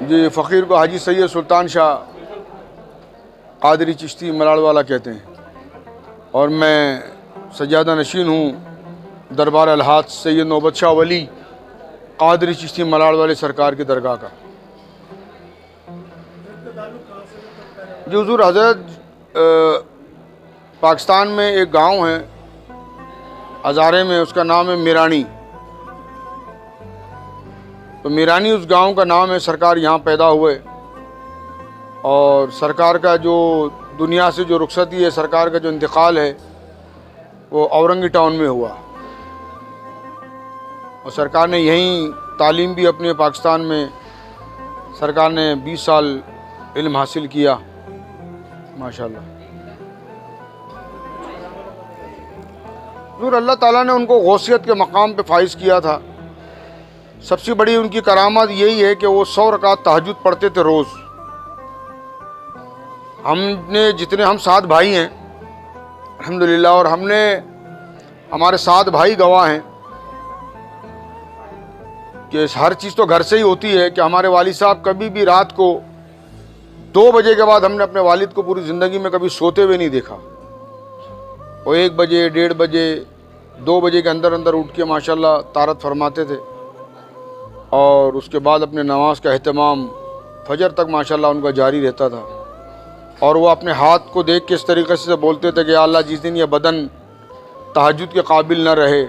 جی فقیر کو حاجی سید سلطان شاہ قادری چشتی ملاڑ والا کہتے ہیں، اور میں سجادہ نشین ہوں دربار الحاج سید نوبت شاہ ولی قادری چشتی ملاڑ والے سرکار کی درگاہ کا۔ جی حضور حضرت پاکستان میں ایک گاؤں ہے ہزارے میں، اس کا نام ہے میرانی۔ تو میرانی اس گاؤں کا نام ہے، سرکار یہاں پیدا ہوئے، اور سرکار کا جو دنیا سے جو رخصتی ہے، سرکار کا جو انتقال ہے وہ اورنگی ٹاؤن میں ہوا، اور سرکار نے یہیں تعلیم بھی اپنے پاکستان میں سرکار نے 20 سال علم حاصل کیا ماشاءاللہ۔ حضور اللہ تعالیٰ نے ان کو غوثیت کے مقام پہ فائز کیا تھا۔ سب سے بڑی ان کی کرامت یہی ہے کہ وہ 100 رکعت تہجد پڑھتے تھے روز۔ ہم 7 بھائی ہیں الحمدللہ، اور ہمارے 7 بھائی گواہ ہیں کہ ہر چیز تو گھر سے ہی ہوتی ہے، کہ ہمارے والد صاحب کبھی بھی رات کو 2 بجے کے بعد ہم نے اپنے والد کو پوری زندگی میں کبھی سوتے ہوئے نہیں دیکھا۔ وہ 1 بجے 1:30 بجے 2 بجے کے اندر اٹھ کے ماشاءاللہ طہارت فرماتے تھے، اور اس کے بعد اپنے نماز کا اہتمام فجر تک ماشاءاللہ ان کا جاری رہتا تھا۔ اور وہ اپنے ہاتھ کو دیکھ کے اس طریقے سے بولتے تھے کہ یا اللہ جس دن یہ بدن تہجد کے قابل نہ رہے،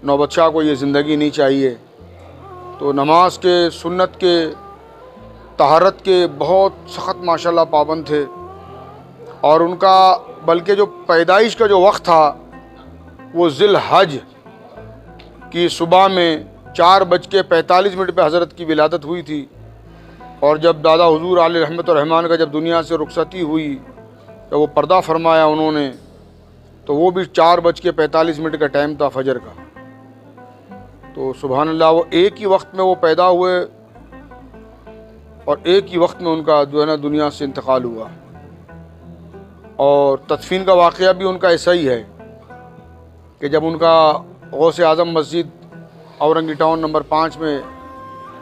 نوبت شاہ کو یہ زندگی نہیں چاہیے۔ تو نماز کے، سنت کے، طہارت کے بہت سخت ماشاءاللہ پابند تھے، اور ان کا بلکہ جو پیدائش کا جو وقت تھا وہ ذی الحج کی صبح میں 4:45 پہ حضرت کی ولادت ہوئی تھی، اور جب دادا حضور علیہ رحمت الرحمن کا جب دنیا سے رخصتی ہوئی، جب وہ پردہ فرمایا انہوں نے، تو وہ بھی 4:45 کا ٹائم تھا فجر کا۔ تو سبحان اللہ، وہ ایک ہی وقت میں وہ پیدا ہوئے، اور ایک ہی وقت میں ان کا جو ہے نا دنیا سے انتقال ہوا۔ اور تدفین کا واقعہ بھی ان کا ایسا ہی ہے کہ جب ان کا غوث اعظم مسجد اورنگی ٹاؤن نمبر 5 میں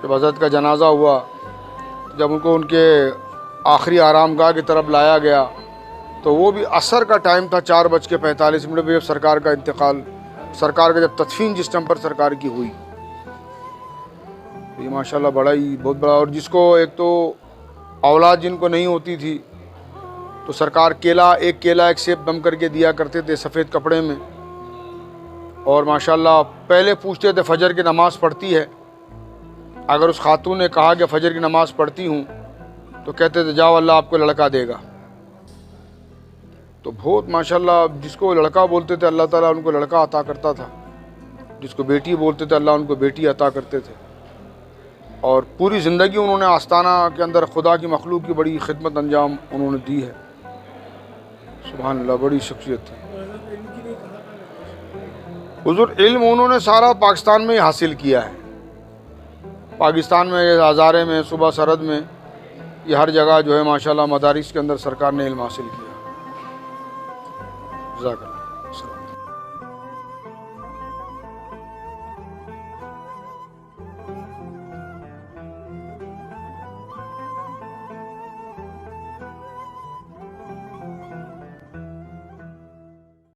جب حضرت کا جنازہ ہوا، جب ان کو ان کے آخری آرام گاہ کی طرف لایا گیا، تو وہ بھی عصر کا ٹائم تھا، 4:45 پہ جب سرکار کا انتقال، سرکار کا جب تدفین جس ٹائم پر سرکار کی ہوئی۔ یہ ماشاءاللہ بہت بڑا، اور جس کو ایک تو اولاد جن کو نہیں ہوتی تھی، تو سرکار ایک سیب دم کر کے دیا کرتے تھے سفید کپڑے میں، اور ماشاءاللہ پہلے پوچھتے تھے فجر کی نماز پڑھتی ہے؟ اگر اس خاتون نے کہا کہ فجر کی نماز پڑھتی ہوں، تو کہتے تھے جاؤ اللہ آپ کو لڑکا دے گا۔ تو بہت ماشاءاللہ جس کو لڑکا بولتے تھے اللہ تعالیٰ ان کو لڑکا عطا کرتا تھا، جس کو بیٹی بولتے تھے اللہ ان کو بیٹی عطا کرتے تھے، اور پوری زندگی انہوں نے آستانہ کے اندر خدا کی مخلوق کی بڑی خدمت انجام انہوں نے دی ہے۔ سبحان اللہ، بڑی شخصیت تھی حضور۔ علم انہوں نے سارا پاکستان میں ہی حاصل کیا ہے، پاکستان میں ہزارے میں، صوبہ سرحد میں، یہ ہر جگہ جو ہے ماشاءاللہ مدارس کے اندر سرکار نے علم حاصل کیا۔ جزاک اللہ۔